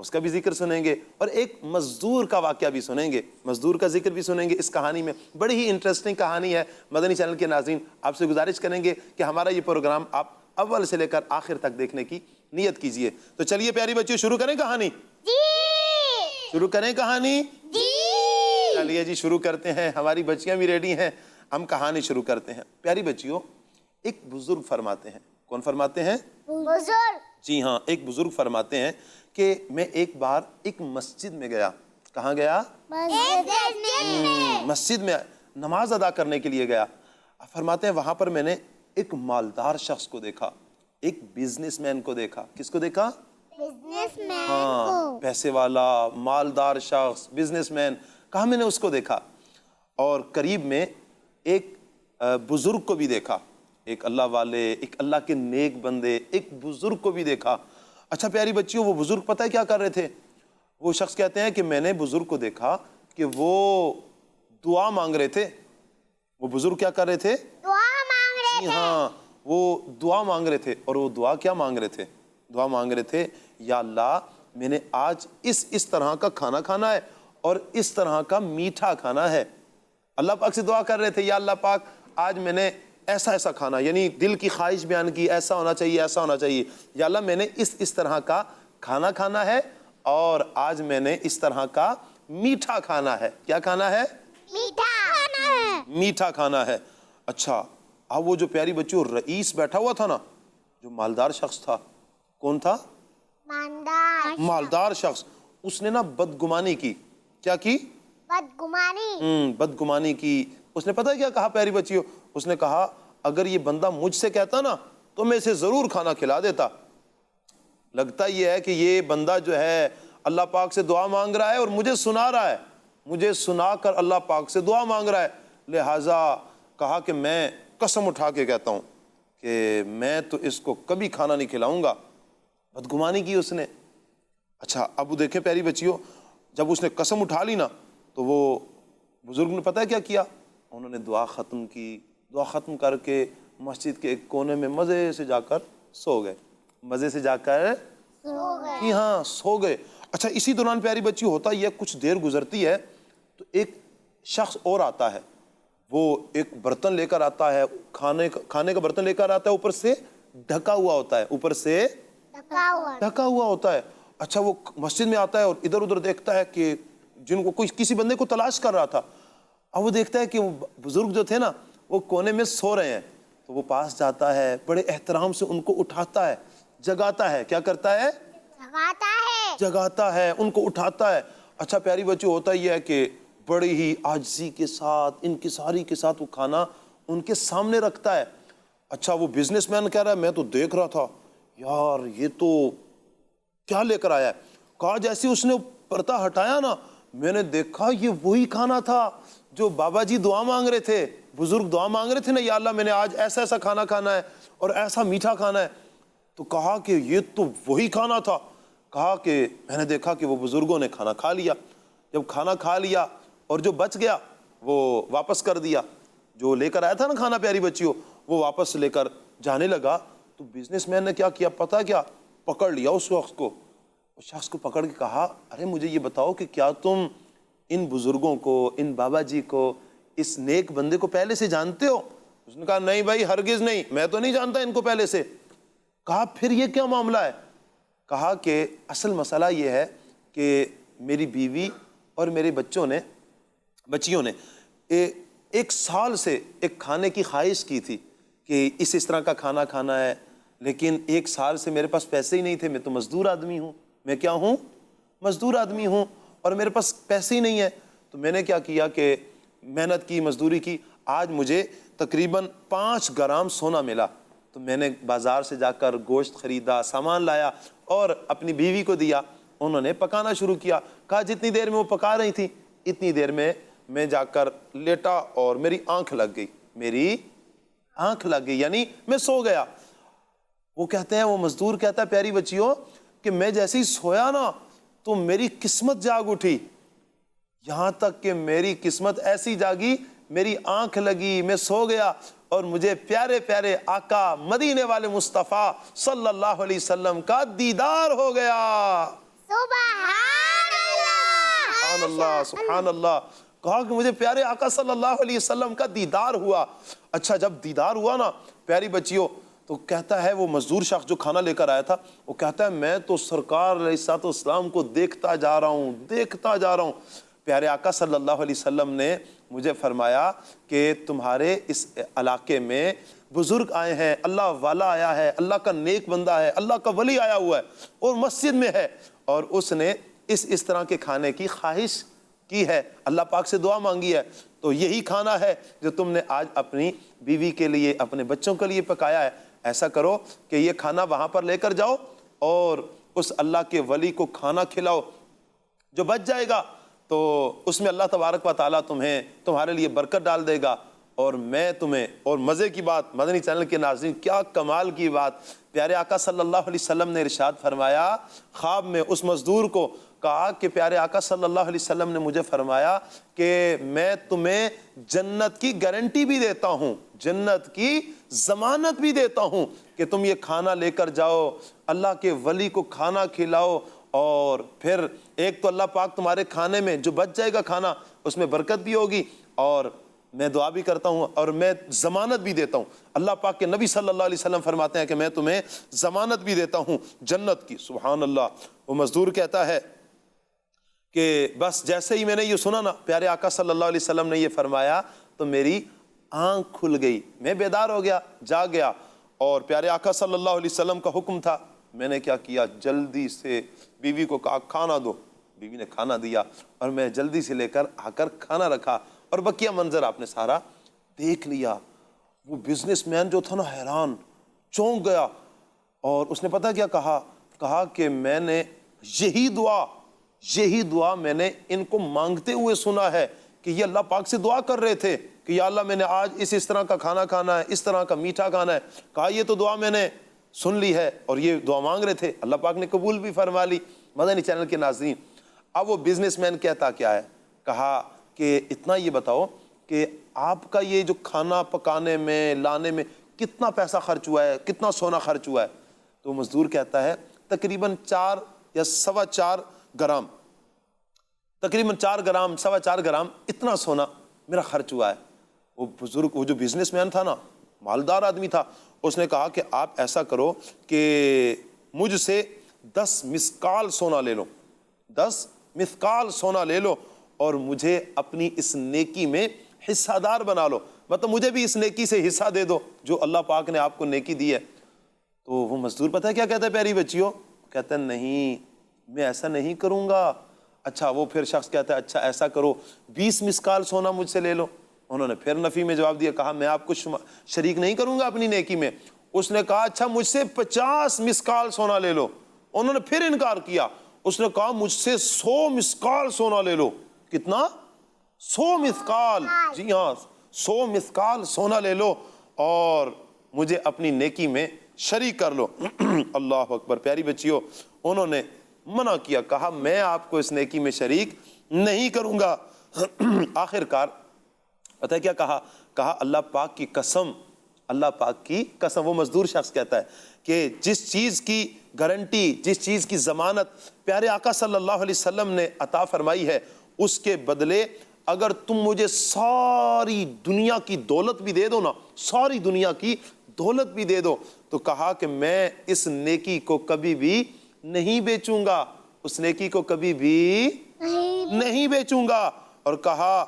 اس کا بھی ذکر سنیں گے اور ایک مزدور کا واقعہ بھی سنیں گے، مزدور کا ذکر بھی سنیں گے اس کہانی میں۔ بڑی ہی انٹرسٹنگ کہانی ہے۔ مدنی چینل کے ناظرین آپ سے گزارش کریں گے کہ ہمارا یہ پروگرام آپ اول سے لے کر آخر تک دیکھنے کی نیت کیجئے۔ تو چلیے پیاری بچیوں شروع کریں کہانی؟ جی شروع کریں کہانی؟ جی چلیے جی شروع کرتے ہیں، ہماری بچیاں بھی ریڈی ہیں، ہم کہانی شروع کرتے ہیں۔ پیاری بچیوں، ایک بزرگ فرماتے ہیں، کون فرماتے ہیں؟ بزرگ جی ہاں، ایک بزرگ فرماتے ہیں کہ میں ایک بار ایک مسجد میں گیا۔ کہاں گیا؟ مسجد میں نماز ادا کرنے کے لیے گیا۔ فرماتے ہیں وہاں پر میں نے ایک مالدار شخص کو دیکھا، ایک بزنس مین کو دیکھا۔ کس کو دیکھا؟ بزنس مین ہاں، پیسے والا، مالدار شخص، بزنس مین، کہاں میں نے اس کو دیکھا۔ اور قریب میں ایک بزرگ کو بھی دیکھا، ایک اللہ والے، ایک اللہ کے نیک بندے، ایک بزرگ کو بھی دیکھا۔ اچھا پیاری بچیوں، وہ بزرگ پتہ ہے کیا کر رہے تھے؟ وہ شخص کہتے ہیں کہ میں نے بزرگ کو دیکھا کہ وہ دعا مانگ رہے تھے۔ وہ بزرگ کیا کر رہے تھے؟ دعا مانگ رہے جی ہاں، وہ دعا مانگ رہے تھے۔ اور وہ دعا کیا مانگ رہے تھے؟ دعا مانگ رہے تھے، یا اللہ میں نے آج اس طرح کا کھانا کھانا ہے اور اس طرح کا میٹھا کھانا ہے۔ اللہ پاک سے دعا کر رہے تھے، یا اللہ پاک آج میں نے ایسا کھانا، یعنی دل کی خواہش بیان کی، ایسا ہونا چاہیے، ایسا ہونا چاہیے۔ یا اللہ میں نے اس طرح کا کھانا کھانا ہے اور آج میں نے اس طرح کا میٹھا کھانا ہے۔ کیا کھانا ہے؟ میٹھا کھانا ہے۔ میٹھا کھانا ہے۔ اچھا، اب وہ جو پیاری بچوں رئیس بیٹھا ہوا تھا نا، جو مالدار شخص تھا، کون تھا؟ مالدار شخص، اس نے نا بدگمانی کی۔ کیا کی؟ بدگمانی بدگمانی کی۔ اس نے پتہ کیا کہا پیاری بچیوں؟ اس نے کہا اگر یہ بندہ مجھ سے کہتا نا تو میں اسے ضرور کھانا کھلا دیتا۔ لگتا یہ ہے کہ یہ بندہ جو ہے اللہ پاک سے دعا مانگ رہا ہے اور مجھے سنا رہا ہے، مجھے سنا کر اللہ پاک سے دعا مانگ رہا ہے، لہٰذا کہا کہ میں قسم اٹھا کے کہتا ہوں کہ میں تو اس کو کبھی کھانا نہیں کھلاؤں گا۔ بدگمانی کی اس نے۔ اچھا اب دیکھیں پیاری بچیوں، جب اس نے قسم اٹھا لی نا تو وہ بزرگ نے پتہ ہے کیا کیا؟ انہوں نے دعا ختم کی، دعا ختم کر کے مسجد کے ایک کونے میں مزے سے جا کر سو گئے، مزے سے جا کر جی ہاں سو گئے۔ اچھا اسی دوران پیاری بچی ہوتا یہ کچھ دیر گزرتی ہے تو ایک شخص اور آتا ہے، وہ ایک برتن لے کر آتا ہے، کھانے کا برتن لے کر آتا ہے، اوپر سے ڈھکا ہوا ہوتا ہے، اوپر سے ڈھکا ہوا ہوتا ہے۔ اچھا وہ مسجد میں آتا ہے اور ادھر ادھر دیکھتا ہے کہ جن کو کسی بندے کو تلاش کر رہا تھا، اب وہ دیکھتا ہے کہ وہ بزرگ جو تھے نا وہ کونے میں سو رہے ہیں، تو وہ پاس جاتا ہے، بڑے احترام سے ان کو اٹھاتا ہے، جگاتا ہے۔ کیا کرتا ہے؟ جگاتا ہے، ان کو اٹھاتا ہے۔ اچھا پیاری بچوں ہوتا یہ ہے کہ بڑی ہی عاجزی کے ساتھ، انکساری کے ساتھ وہ کھانا ان کے سامنے رکھتا ہے۔ اچھا وہ بزنس مین کہہ رہا ہے میں تو دیکھ رہا تھا یار یہ تو کیا لے کر آیا ہے، کہا جیسے اس نے پردہ ہٹایا نا میں نے دیکھا یہ وہی کھانا تھا جو بابا جی دعا مانگ رہے تھے، بزرگ دعا مانگ رہے تھے نا، یا اللہ میں نے آج ایسا کھانا کھانا ہے اور ایسا میٹھا کھانا ہے۔ تو کہا کہ یہ تو وہی کھانا تھا۔ کہا کہ میں نے دیکھا کہ وہ بزرگوں نے کھانا کھا لیا، جب کھانا کھا لیا اور جو بچ گیا وہ واپس کر دیا، جو لے کر آیا تھا نا کھانا پیاری بچیوں وہ واپس لے کر جانے لگا۔ تو بزنس مین نے کیا کیا پتہ کیا؟ پکڑ لیا اس شخص کو پکڑ کے کہا ارے مجھے یہ بتاؤ کہ کیا تم ان بزرگوں کو، ان بابا جی کو، اس نیک بندے کو پہلے سے جانتے ہو؟ اس نے کہا نہیں بھائی ہرگز نہیں، میں تو نہیں جانتا ان کو پہلے سے۔ کہا پھر یہ کیا معاملہ ہے؟ کہا کہ اصل مسئلہ یہ ہے کہ میری بیوی اور میرے بچیوں نے ایک سال سے ایک کھانے کی خواہش کی تھی کہ اس طرح کا کھانا کھانا ہے، لیکن ایک سال سے میرے پاس پیسے ہی نہیں تھے، میں تو مزدور آدمی ہوں، میں کیا ہوں؟ مزدور آدمی ہوں، اور میرے پاس پیسے ہی نہیں ہے۔ تو میں نے کیا کیا کہ محنت کی، مزدوری کی، آج مجھے تقریباً 5 گرام سونا ملا، تو میں نے بازار سے جا کر گوشت خریدا، سامان لایا اور اپنی بیوی کو دیا، انہوں نے پکانا شروع کیا۔ کہا جتنی دیر میں وہ پکا رہی تھی اتنی دیر میں جا کر لیٹا اور میری آنکھ لگ گئی، یعنی میں سو گیا۔ وہ کہتے ہیں، وہ مزدور کہتا ہے پیاری بچیوں کہ میں جیسے ہی سویا نا تو میری قسمت جاگ اٹھی، یہاں تک کہ میری قسمت ایسی جاگی، میری آنکھ لگی، میں سو گیا اور مجھے پیارے پیارے آقا مدینے والے مصطفیٰ صلی اللہ علیہ وسلم کا دیدار ہو گیا۔ سبحان اللہ سبحان اللہ. کہا کہ مجھے پیارے آقا صلی اللہ علیہ وسلم کا دیدار ہوا. اچھا جب دیدار ہوا نا پیاری بچیوں تو کہتا ہے وہ مزدور شخص جو کھانا لے کر آیا تھا وہ کہتا ہے میں تو سرکار علیہ الصلوۃ والسلام کو دیکھتا جا رہا ہوں. پیارے آقا صلی اللہ علیہ وسلم نے مجھے فرمایا کہ تمہارے اس علاقے میں بزرگ آئے ہیں, اللہ والا آیا ہے, اللہ کا نیک بندہ ہے, اللہ کا ولی آیا ہوا ہے اور مسجد میں ہے اور اس نے اس طرح کے کھانے کی خواہش کی ہے, اللہ پاک سے دعا مانگی ہے, تو یہی کھانا ہے جو تم نے آج اپنی بیوی کے لیے اپنے بچوں کے لیے پکایا ہے. ایسا کرو کہ یہ کھانا وہاں پر لے کر جاؤ اور اس اللہ کے ولی کو کھانا کھلاؤ, جو بچ جائے گا تو اس میں اللہ تبارک و تعالیٰ تمہارے لیے برکت ڈال دے گا. اور میں تمہیں, اور مزے کی بات مدنی چینل کے ناظرین کیا کمال کی بات, پیارے آقا صلی اللہ علیہ وسلم نے ارشاد فرمایا خواب میں اس مزدور کو کہا کہ پیارے آقا صلی اللہ علیہ وسلم نے مجھے فرمایا کہ میں تمہیں جنت کی گارنٹی بھی دیتا ہوں, جنت کی ضمانت بھی دیتا ہوں کہ تم یہ کھانا لے کر جاؤ, اللہ کے ولی کو کھانا کھلاؤ اور پھر ایک تو اللہ پاک تمہارے کھانے میں جو بچ جائے گا کھانا اس میں برکت بھی ہوگی, اور میں دعا بھی کرتا ہوں اور میں ضمانت بھی دیتا ہوں. اللہ پاک کے نبی صلی اللہ علیہ وسلم فرماتے ہیں کہ میں تمہیں ضمانت بھی دیتا ہوں جنت کی. سبحان اللہ. وہ مزدور کہتا ہے کہ بس جیسے ہی میں نے یہ سنا نا پیارے آقا صلی اللہ علیہ وسلم نے یہ فرمایا تو میری آنکھ کھل گئی, میں بیدار ہو گیا, جاگ گیا, اور پیارے آقا صلی اللہ علیہ وسلم کا حکم تھا. میں نے کیا کیا, جلدی سے بیوی کو کہا کھانا دو, بیوی نے کھانا دیا اور میں جلدی سے لے کر آ کر کھانا رکھا, اور بقیہ منظر آپ نے سارا دیکھ لیا. وہ بزنس مین جو تھا نا حیران, چونک گیا, اور اس نے پتہ کیا کہا کہ میں نے یہی دعا میں نے ان کو مانگتے ہوئے سنا ہے کہ یہ اللہ پاک سے دعا کر رہے تھے کہ یا اللہ میں نے آج اس طرح کا کھانا کھانا ہے, اس طرح کا میٹھا کھانا ہے. کہا یہ تو دعا میں نے سن لی ہے اور یہ دعا مانگ رہے تھے, اللہ پاک نے قبول بھی فرما لی. مدنی چینل کے ناظرین اب وہ بزنس مین کہتا کیا ہے, کہا کہ اتنا یہ بتاؤ کہ آپ کا یہ جو کھانا پکانے میں لانے میں کتنا پیسہ خرچ ہوا ہے, کتنا سونا خرچ ہوا ہے. تو مزدور کہتا ہے تقریباً 4 یا 4.25 گرام, تقریباً 4 گرام 4.25 گرام اتنا سونا میرا خرچ ہوا ہے. وہ بزرگ, وہ جو بزنس مین تھا نا, مالدار آدمی تھا, اس نے کہا کہ آپ ایسا کرو کہ مجھ سے 10 مسکال سونا لے لو, 10 مسکال سونا لے لو اور مجھے اپنی اس نیکی میں حصہ دار بنا لو, مطلب مجھے بھی اس نیکی سے حصہ دے دو جو اللہ پاک نے آپ کو نیکی دی ہے. تو وہ مزدور پتہ ہے کیا کہتا ہے پیاری بچیوں, کہتا ہے نہیں میں ایسا نہیں کروں گا. اچھا وہ پھر شخص کہتا ہے اچھا ایسا کرو 20 مسکال سونا مجھ سے لے لو. انہوں نے پھر نفی میں جواب دیا, کہا میں آپ کو شریک نہیں کروں گا اپنی نیکی میں. اس نے کہا اچھا مجھ سے 50 مسکال سونا لے لو. انہوں نے پھر انکار کیا. اس نے کہا مجھ سے 100 مسکال سونا لے لو. کتنا؟ 100 مسکال, جی ہاں 100 مسکال سونا لے لو اور مجھے اپنی نیکی میں شریک کر لو. اللہ اکبر. پیاری بچیوں انہوں نے منع کیا, کہا میں آپ کو اس نیکی میں شریک نہیں کروں گا. آخر کار پتہ ہے کیا کہا اللہ پاک کی قسم, اللہ پاک کی قسم. وہ مزدور شخص کہتا ہے کہ جس چیز کی گارنٹی, جس چیز کی ضمانت پیارے آقا صلی اللہ علیہ وسلم نے عطا فرمائی ہے اس کے بدلے اگر تم مجھے ساری دنیا کی دولت بھی دے دو نا, ساری دنیا کی دولت بھی دے دو, تو کہا کہ میں اس نیکی کو کبھی بھی نہیں بیچوں گا, اس نیکی کو کبھی بھی نہیں بیچوں گا. اور کہا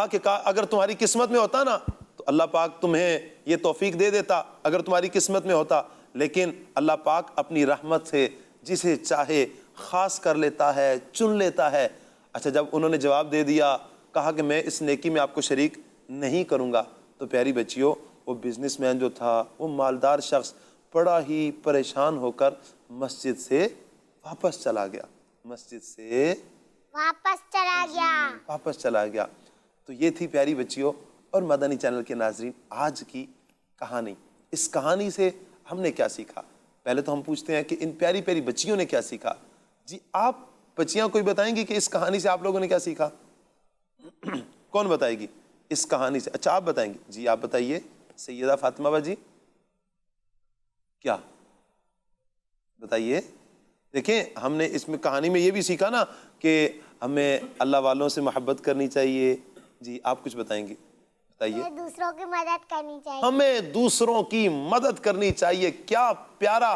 کہ اگر تمہاری قسمت میں ہوتا نا تو اللہ پاک تمہیں یہ توفیق دے دیتا, اگر تمہاری قسمت میں ہوتا, لیکن اللہ پاک اپنی رحمت سے جسے چاہے خاص کر لیتا ہے, چن لیتا ہے. اچھا جب انہوں نے جواب دے دیا, کہا کہ میں اس نیکی میں آپ کو شریک نہیں کروں گا, تو پیاری بچیوں وہ بزنس مین جو تھا, وہ مالدار شخص بڑا ہی پریشان ہو کر مسجد سے واپس چلا گیا, مسجد سے واپس چلا گیا. تو یہ تھی پیاری بچیوں اور مدنی چینل کے ناظرین آج کی کہانی. اس کہانی سے ہم نے کیا سیکھا؟ پہلے تو ہم پوچھتے ہیں کہ ان پیاری پیاری بچیوں نے کیا سیکھا. جی آپ بچیاں کوئی بتائیں گی کہ اس کہانی سے آپ لوگوں نے کیا سیکھا؟ کون بتائے گی اس کہانی سے؟ اچھا آپ بتائیں گے. جی آپ بتائیے سیدہ فاطمہ باجی. کیا بتائیے. دیکھیں ہم نے اس میں کہانی میں یہ بھی سیکھا نا کہ ہمیں اللہ والوں سے محبت کرنی چاہیے. جی آپ کچھ بتائیں گے؟ بتائیے. دوسروں کی مدد کرنی چاہیے. ہمیں دوسروں کی مدد کرنی چاہیے. کیا پیارا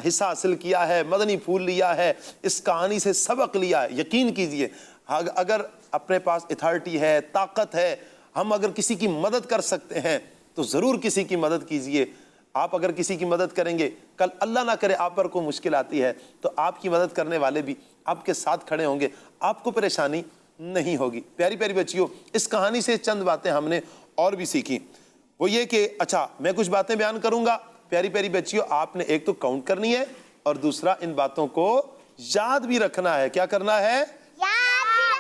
حصہ حاصل کیا ہے, مدنی پھول لیا ہے, اس کہانی سے سبق لیا ہے. یقین کیجئے اگر اپنے پاس اتھارٹی ہے, طاقت ہے, ہم اگر کسی کی مدد کر سکتے ہیں تو ضرور کسی کی مدد کیجئے. آپ اگر کسی کی مدد کریں گے, کل اللہ نہ کرے آپ پر کوئی مشکل آتی ہے تو آپ کی مدد کرنے والے بھی آپ کے ساتھ کھڑے ہوں گے, آپ کو پریشانی نہیں ہوگی. پیاری پیاری بچیوں, اس کہانی سے چند باتیں ہم نے اور بھی سیکھی. وہ یہ کہ اچھا میں کچھ باتیں بیان کروں گا. پیاری پیاری بچیوں, آپ نے ایک تو کاؤنٹ کرنی ہے اور دوسرا ان باتوں کو یاد بھی رکھنا ہے. کیا کرنا ہے؟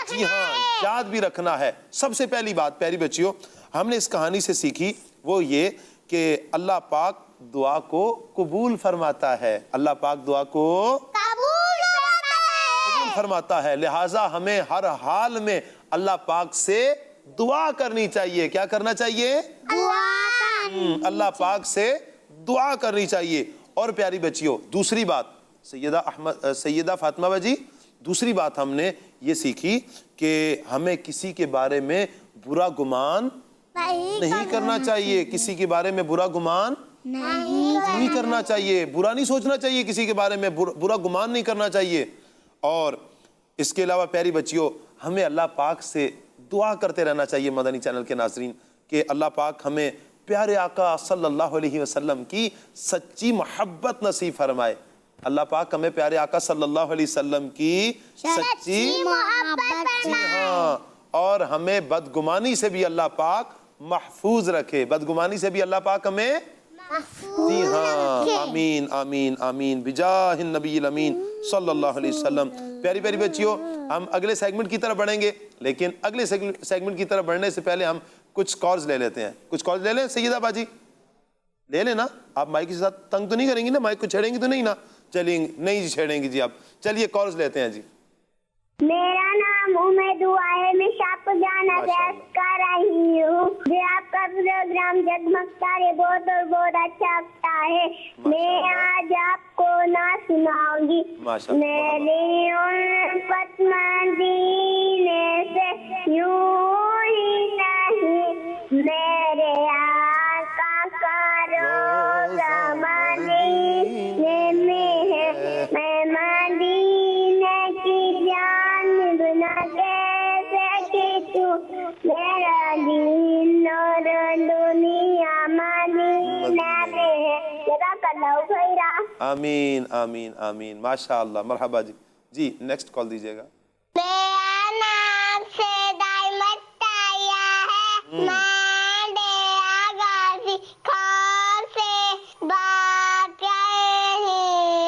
جی ہاں, یاد بھی رکھنا ہے. سب سے پہلی بات پیاری بچیوں ہم نے اس کہانی سے سیکھی وہ یہ کہ اللہ پاک دعا کو قبول فرماتا ہے. اللہ پاک دعا کو قبول فرماتا ہے. لہٰذا ہمیں ہر حال میں اللہ پاک سے دعا کرنی چاہیے. کیا کرنا چاہیے؟ اللہ پاک سے دعا کرنی چاہیے. اور پیاری بچیوں دوسری بات سیدہ فاطمہ باجی, دوسری بات ہم نے یہ سیکھی کہ ہمیں کسی کے بارے میں برا گمان نہیں کرنا چاہیے. کسی کے بارے میں برا گمان نہیں کرنا چاہیے. برا نہیں سوچنا چاہیے, کسی کے بارے میں برا گمان نہیں کرنا چاہیے. اور اس کے علاوہ پیاری بچیوں ہمیں اللہ پاک سے دعا کرتے رہنا چاہیے مدنی چینل کے ناظرین کہ اللہ پاک ہمیں پیارے آقا صلی اللہ علیہ وسلم کی سچی محبت نصیب فرمائے. اللہ پاک ہمیں پیارے آقا صلی اللہ علیہ وسلم کی سچی محبت. جی ہاں, اور ہمیں بدگمانی سے بھی اللہ پاک محفوظ رکھے. بدگمانی سے بھی اللہ پاک ہمیں جی ہاں, آمین آمین آمین بجاہ النبی الامین صلی اللہ علیہ وسلم. پیاری پیاری بچیوں ہم اگلے سیگمنٹ کی طرف بڑھیں گے, لیکن اگلے سیگمنٹ کی طرف بڑھنے سے پہلے ہم کچھ کالز لے لیتے ہیں. کچھ کالز لے لیں سیدہ باجی, لے لیں نا. آپ مائک کے ساتھ تنگ تو نہیں کریں گی نا, مائک کو چھیڑیں گی تو نہیں نا؟ چلیں نہیں جی چھیڑیں گی جی. آپ چلیے کالز لیتے ہیں جی. میرا نام امید ہوا ہے, میں شاپ جانا پیاس کر رہی ہوں. جی آپ کا پروگرام جگمگ تارے بہت اور بہت اچھا لگتا ہے. میں آج آپ کو نہ سناؤں گی. میری الفت مدینے سے یوں ہی نہیں, میرے آقا کا روزہ مدینے میں ہے. میں مدینے کی جانب نہ کیسے کھینچوں, میرا دل اور دنیا مدینہ میں ہے. جزاک اللہ خیرا. آمین آمین آمین ماشاء اللہ. مرحبا جی. جی نیکسٹ کال دیجیے گا. میرا نام سیدہ مٹایا ہے, میں ڈیرا غازی خان سے بات کر رہی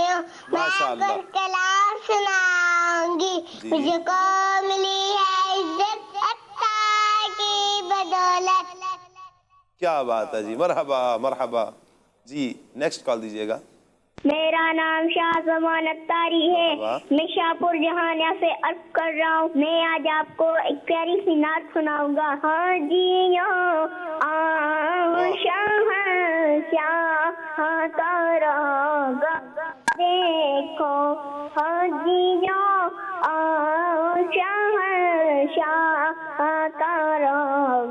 ہوں. میں کچھ کلام سناؤں گی. مجھے کو ملی ہے عزت اللہ کی بدولت. کیا بات ہے جی, مرحبا مرحبا. جی نیکسٹ کال دیجیے گا. میرا نام شاہ زمان اختاری ہے, میں شاہ پور جہانیہ سے عرض کر رہا ہوں. میں آج آپ کو ایک پیاری سی نعت سناؤں گا. ہاں جی شاہ تارا گا دیکھو, ہاں جی شاہ تارا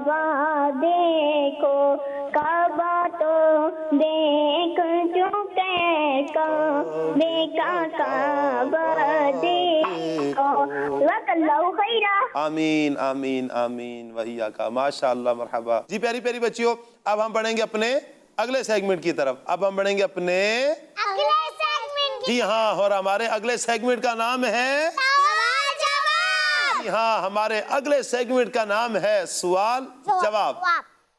گا دیکھو, کعبہ تو دیکھ چکے آمین آمین آمین وہی آقا. ماشاء اللہ مرحبا. جی پیاری پیاری بچیوں اب ہم بڑھیں گے اپنے اگلے سیگمنٹ کی طرف. اب ہم بڑھیں گے اپنے جی ہاں, اور ہمارے اگلے سیگمنٹ کا نام ہے جی ہاں, ہمارے اگلے سیگمنٹ کا نام ہے سوال جواب.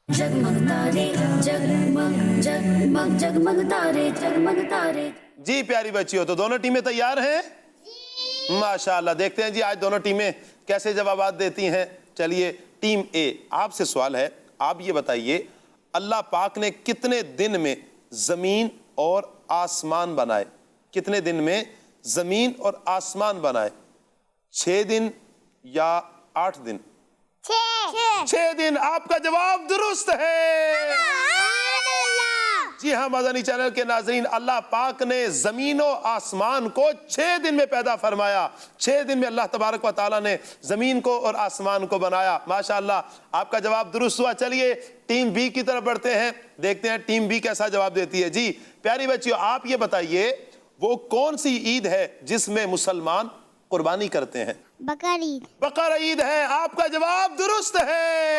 جگمگ تارے جگمگ جگمگ جگمگ تارے جگمگ تارے. جی پیاری بچیوں تو دونوں ٹیمیں تیار ہیں؟ ماشاءاللہ. دیکھتے ہیں جی آج دونوں ٹیمیں کیسے جوابات دیتی ہیں. چلیے ٹیم اے, آپ سے سوال ہے, آپ یہ بتائیے اللہ پاک نے کتنے دن میں زمین اور آسمان بنائے؟ کتنے دن میں زمین اور آسمان بنائے؟ 6 دن یا 8 دن؟ 6 دن. آپ کا جواب درست ہے. جی ہاں مدنی چینل کے ناظرین، اللہ پاک نے زمین و آسمان کو 6 دن میں پیدا فرمایا. 6 دن میں اللہ تبارک و تعالیٰ نے زمین کو اور آسمان کو بنایا. ماشاءاللہ آپ کا جواب درست ہوا. چلیے ٹیم بی کی طرف بڑھتے ہیں، دیکھتے ہیں ٹیم بی کیسا جواب دیتی ہے. جی پیاری بچیوں، آپ یہ بتائیے وہ کون سی عید ہے جس میں مسلمان قربانی کرتے ہیں؟ بقر عید. بقر عید ہے. آپ کا جواب درست ہے.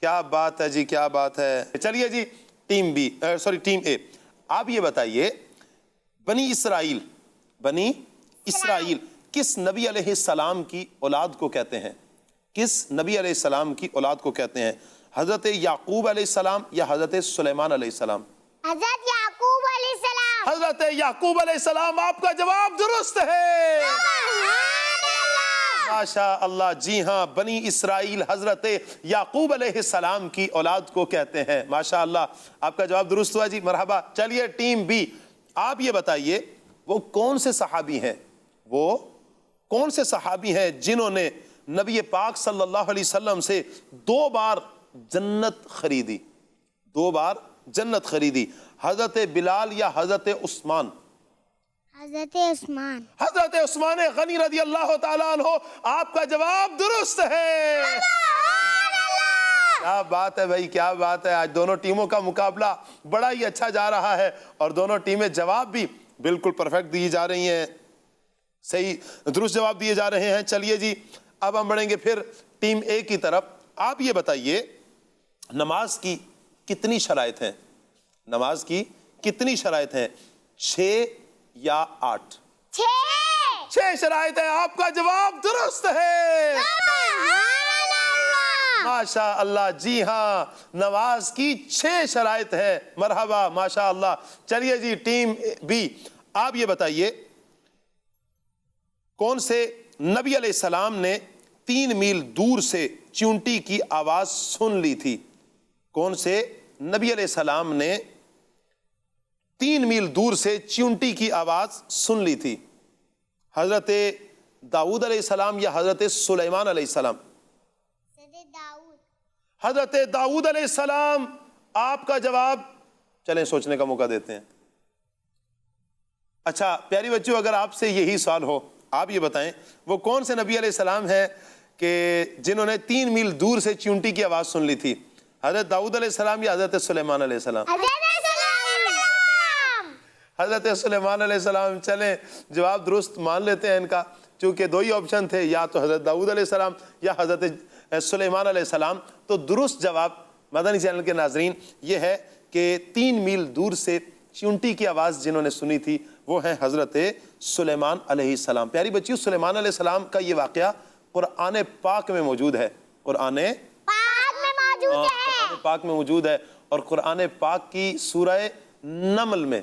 کیا بات ہے جی، کیا بات ہے. چلیے جی ٹیم اے، آپ یہ بتائیے بنی اسرائیل کس نبی علیہ السلام کی اولاد کو کہتے ہیں؟ کس نبی علیہ السلام کی اولاد کو کہتے ہیں؟ حضرت یعقوب علیہ السلام یا حضرت سلیمان علیہ السلام؟ حضرت یعقوب علیہ السلام. حضرت یعقوب علیہ السلام. آپ کا جواب درست ہے. ماشاء اللہ. جی ہاں بنی اسرائیل حضرت یعقوب علیہ السلام کی اولاد کو کہتے ہیں. ماشاء اللہ آپ کا جواب درست ہوا جی، مرحبا. چلیے ٹیم بی، آپ یہ بتائیے وہ کون سے صحابی ہیں جنہوں نے نبی پاک صلی اللہ علیہ وسلم سے 2 بار جنت خریدی؟ 2 بار جنت خریدی. حضرت بلال یا حضرت عثمان؟ حضرت عثمان. حضرت عثمان غنی رضی اللہ تعالیٰ عنہ. آپ کا جواب درست ہے. کیا بات ہے بھائی، کیا بات ہے. آج دونوں ٹیموں کا مقابلہ بڑا ہی اچھا جا رہا ہے اور دونوں ٹیمیں جواب بھی بالکل پرفیکٹ دی جا رہی ہیں، صحیح درست جواب دیے جا رہے ہیں. چلیے جی اب ہم بڑھیں گے پھر ٹیم اے کی طرف. آپ یہ بتائیے نماز کی کتنی شرائط ہیں؟ نماز کی کتنی شرائط ہیں؟ 6 یا 8؟ 6 شرائط ہیں. آپ کا جواب درست ہے. ماشاء اللہ. جی ہاں نماز کی 6 شرائط ہے. مرحبا ماشاء اللہ. چلیے جی ٹیم بی، آپ یہ بتائیے کون سے نبی علیہ السلام نے 3 میل دور سے چونٹی کی آواز سن لی تھی؟ کون سے نبی علیہ السلام نے 3 میل دور سے چونٹی کی آواز سن لی تھی؟ حضرت داؤد علیہ السلام یا حضرت سلیمان علیہ السلام؟ حضرت داؤد علیہ السلام. آپ کا جواب چلیں سوچنے کا موقع دیتے ہیں. اچھا پیاری بچوں، اگر آپ سے یہی سوال ہو، آپ یہ بتائیں وہ کون سے نبی علیہ السلام ہیں کہ جنہوں نے 3 میل دور سے چونٹی کی آواز سن لی تھی؟ حضرت داؤد علیہ السلام یا حضرت سلیمان علیہ السلام؟ حضرت سلیمان علیہ السلام. چلیں جواب درست مان لیتے ہیں ان کا، چونکہ 2 ہی آپشن تھے، یا تو حضرت داؤد علیہ السلام یا حضرت سلیمان علیہ السلام. تو درست جواب مدنی چینل کے ناظرین یہ ہے کہ 3 میل دور سے چونٹی کی آواز جنہوں نے سنی تھی وہ ہیں حضرت سلیمان علیہ السلام. پیاری بچیوں، سلیمان علیہ السلام کا یہ واقعہ قرآن پاک میں موجود ہے. قرآن پاک میں موجود ہے اور قرآن پاک کی سورہ نمل میں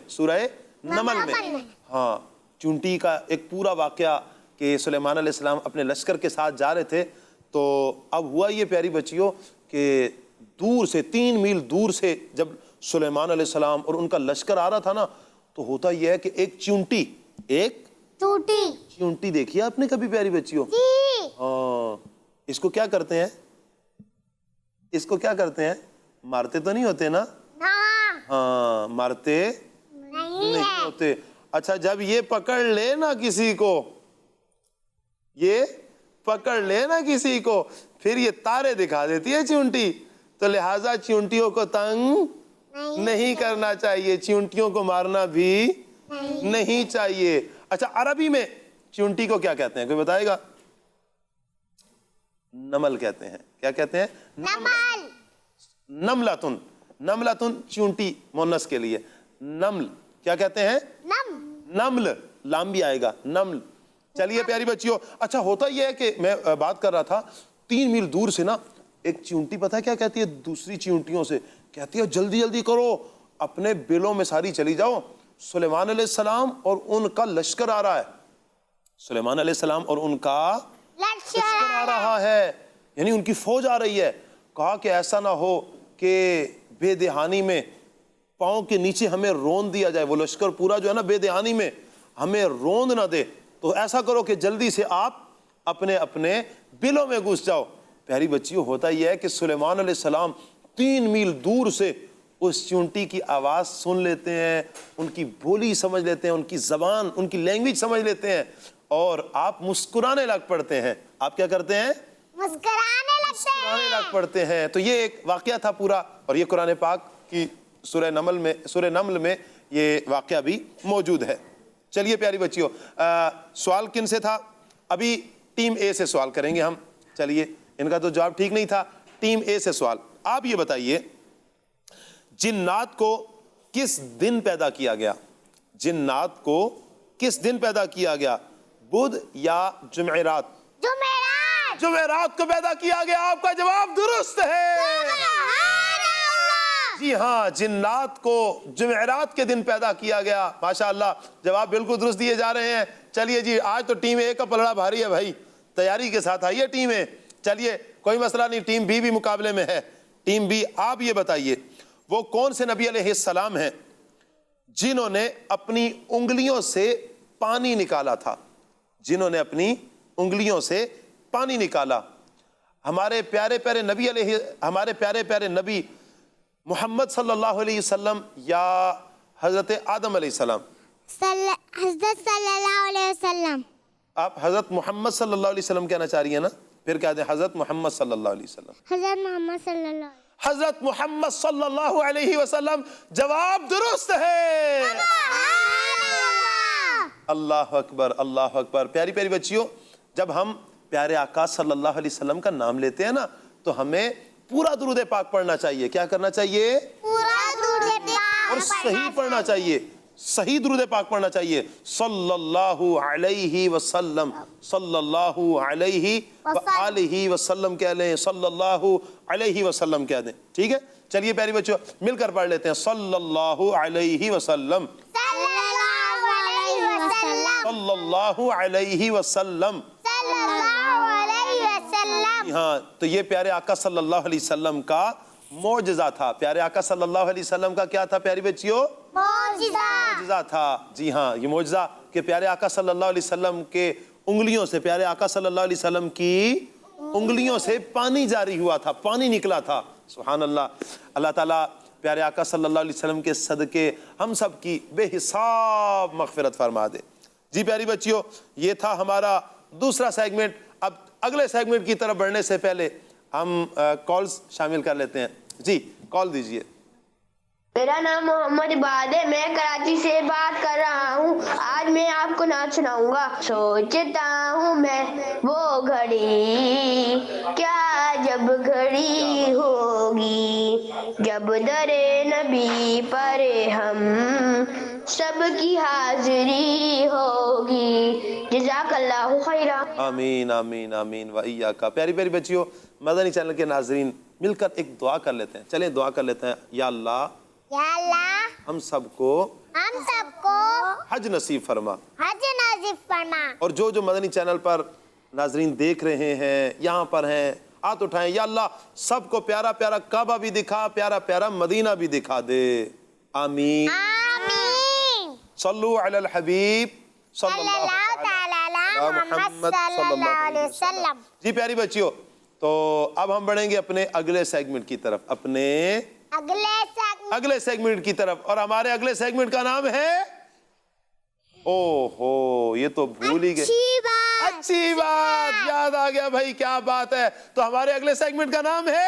ہاں چونٹی کا ایک پورا واقعہ کہ سلیمان علیہ السلام اپنے لشکر کے ساتھ جا رہے تھے. تو اب ہوا یہ پیاری بچیوں کہ دور سے 3 میل دور سے جب سلیمان علیہ السلام اور ان کا لشکر آ رہا تھا نا، تو ہوتا یہ ہے کہ ایک چونٹی دیکھی آپ نے کبھی پیاری بچیوں؟ ہاں اس کو کیا کرتے ہیں؟ مارتے تو نہیں ہوتے نا؟ ہاں مارتے نہیں ہوتے. اچھا جب یہ پکڑ لے نا کسی کو پھر یہ تارے دکھا دیتی ہے چونٹی. تو لہٰذا چونٹیوں کو تنگ نہیں کرنا چاہیے، چونٹیوں کو مارنا بھی نہیں چاہیے. اچھا عربی میں چونٹی کو کیا کہتے ہیں؟ کوئی بتائے گا؟ نمل کہتے ہیں. کیا کہتے ہیں؟ نملتن چونٹی مونس کے لیے. نمل کیا کہتے ہیں؟ نمل. لام بھی آئے گا، نمل. چلیے پیاری بچیوں، اچھا ہوتا یہ ہے کہ میں بات کر رہا تھا 3 میل دور سے نا ایک چونٹی پتہ ہے کیا کہتی ہے دوسری چونٹیوں سے؟ کہتی ہے جلدی جلدی کرو، اپنے بلوں میں ساری چلی جاؤ، سلیمان علیہ السلام اور ان کا لشکر آ رہا ہے. سلیمان علیہ السلام اور ان کا لشکر آ رہا ہے، یعنی ان کی فوج آ رہی ہے. کہا کہ ایسا نہ ہو کہ بے دہانی میں پاؤں کے نیچے ہمیں روند دیا جائے، وہ لشکر پورا جو ہے نا بے دہانی میں ہمیں روند نہ دے، تو ایسا کرو کہ جلدی سے آپ اپنے اپنے بلوں میں گھس جاؤ. پیاری بچیوں ہوتا یہ ہے کہ سلیمان علیہ السلام 3 میل دور سے اس چونٹی کی آواز سن لیتے ہیں, ان کی بولی سمجھ لیتے ہیں, ان کی زبان, ان کی لینگویج سمجھ لیتے ہیں, اور آپ مسکرانے لگ پڑتے ہیں. آپ کیا کرتے ہیں؟ مسکرانے لگ پڑتے ہیں. تو یہ ایک واقعہ تھا پورا, اور یہ قرآن پاک کی سورہ نمل میں یہ واقعہ بھی موجود ہے. چلیے پیاری بچیوں, سوال کن سے تھا؟ ابھی ٹیم اے سے سوال کریں گے ہم. چلیے, ان کا تو جواب ٹھیک نہیں تھا. ٹیم اے سے سوال, آپ یہ بتائیے جنات کو کس دن پیدا کیا گیا؟ جنات کو کس دن پیدا کیا گیا, بدھ یا جمعرات؟ جمعرات کو پیدا کیا گیا. آپ کا جواب درست ہے. جی ہاں, جنات کو جمعرات کے دن پیدا کیا گیا. ماشاءاللہ, جواب بالکل درست دیے جا رہے ہیں. چلیے جی, آج تو ٹیم اے کا پلڑا بھاری ہے بھائی, تیاری کے ساتھ آئیے ٹیم اے. چلیے کوئی مسئلہ نہیں, ٹیم بی بھی مقابلے میں ہے. ٹیم بی, آپ یہ بتائیے وہ کون سے نبی علیہ السلام ہیں جنہوں نے اپنی انگلیوں سے پانی نکالا تھا؟ جنہوں نے اپنی انگلیوں سے پانی نکالا. ہمارے پیارے پیارے نبی محمد صلی اللہ علیہ وسلم یا حضرت آدم علیہ السلام؟ حضرت صلی اللہ علیہ وسلم. آپ حضرت محمد صلی اللہ علیہ وسلم کہنا چاہ رہی ہیں نا, پھر کہہ دیں حضرت محمد صلی اللہ علیہ وسلم. حضرت محمد صلی اللہ علیہ حضرت محمد صلی اللہ علیہ وسلم. جواب درست ہے. اللہ اکبر, اللہ اکبر. پیاری پیاری بچیوں, جب ہم پیارے آقا صلی اللہ علیہ وسلم کا نام لیتے ہیں نا, تو ہمیں پورا درود پاک پڑھنا چاہیے. کیا کرنا چاہیے؟ پورا درود پاک اور صحیح پڑھنا چاہیے, صحیح درود پاک پڑھنا چاہیے. صلی اللہ علیہ وسلم, صلی اللہ علیہ وآلہ وسلم کہہ لیں, صلی اللہ علیہ وسلم کہہ دیں. ٹھیک ہے, چلیے پیاری بچوں مل کر پڑھ لیتے ہیں. صلی اللہ علیہ وسلم, صلی اللہ علیہ وسلم. ہاں, تو یہ پیارے آقا صلی اللہ علیہ وسلم کا معجزہ تھا. پیارے آقا صلی اللہ علیہ وسلم کا کیا تھا پیاری بچیوں؟ معجزہ تھا. جی ہاں, یہ معجزہ کہ پیارے آقا صلی اللہ علیہ وسلم کے انگلیوں سے, پیارے آقا صلی اللہ علیہ وسلم کی انگلیوں سے پانی جاری ہوا تھا, پانی نکلا تھا. سبحان اللہ. اللہ تعالیٰ پیارے آقا صلی اللہ علیہ وسلم کے صدقے ہم سب کی بے حساب مغفرت فرما دے. جی پیاری بچیوں, یہ تھا ہمارا دوسرا سیگمنٹ. اب اگلے سیگمنٹ کی طرف بڑھنے سے پہلے ہم کالز شامل کر لیتے ہیں. جی کال دیجئے. میرا نام محمد عباد ہے, میں کراچی سے بات کر رہا ہوں. آج میں آپ کو نعت سناؤں گا. سوچتا ہوں میں وہ گھڑی, کیا جب گھڑی ہوگی, جب در نبی پر ہم سب کی حاضری ہوگی. جزاک اللہ خیرا. آمین آمین آمین و ایاکا. پیاری پیاری بچیوں, مدنی چینل کے ناظرین مل کر ایک دعا کر لیتے ہیں. چلیں دعا کر لیتے ہیں. یا اللہ, یا اللہ, ہم سب کو حج نصیب فرما. حج نصیب فرما. اور جو مدنی چینل پر ناظرین دیکھ رہے ہیں, یہاں پر ہیں, ہاتھ اٹھائیں. یا اللہ سب کو پیارا پیارا کعبہ بھی دکھا, پیارا پیارا مدینہ بھی دکھا دے. آمین. آمین. صلو علی الحبیب صلی اللہ تعالی علی محمد صلی اللہ علیہ وسلم. جی پیاری بچیوں, تو اب ہم بڑھیں گے اپنے اگلے سیگمنٹ کی طرف, اپنے اگلے سیگمنٹ کی طرف. اور ہمارے اگلے سیگمنٹ کا نام ہے, او ہو یہ تو بھول ہی گئے. اچھی بات, یاد آ گیا بھائی, کیا بات ہے. تو ہمارے اگلے سیگمنٹ کا نام ہے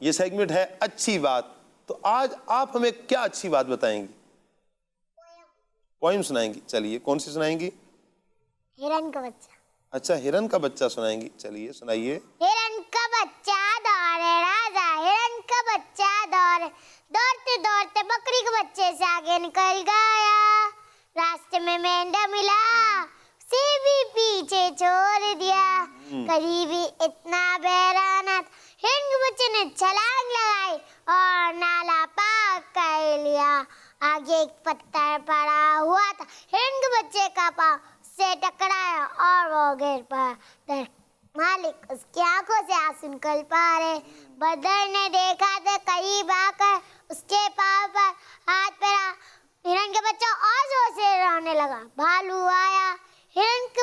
یہ سیگمنٹ ہے اچھی بات. تو آج آپ ہمیں کیا اچھی بات بتائیں گی؟ پوئم سنائیں گی. چلیے کون سی سنائیں گی؟ ہرن کا بچہ. اچھا, ہرن کا بچہ سنائیں گی. چلیے سنائیے. ہرن کا بچہ دوڑے راجا, ہرن کا بچہ دوڑے, دوڑتے دوڑتے بکری کے بچے سے آگے نکل گیا. راستے میں مینڈا ملا, اسے بھی پیچھے چھوڑ دیا. قریبی اتنا بحرانہ, ہرن کے بچے نے چھلانگ لگائی اور نالا پاک کر لیا. آگے ایک پتھر پڑا ہوا تھا, ہرن کے بچے کا پاؤں سے ٹکرایا اور وہ گر پڑا. مالک اس کی آنکھوں سے آنسو نکل پڑے. بدر نے دیکھا تو قریب آ کر اس کے پاؤں پر ہاتھ پھیرا. ہرن کے بچہ اور زور سے رونے لگا. بھالو آیا, ہرن کے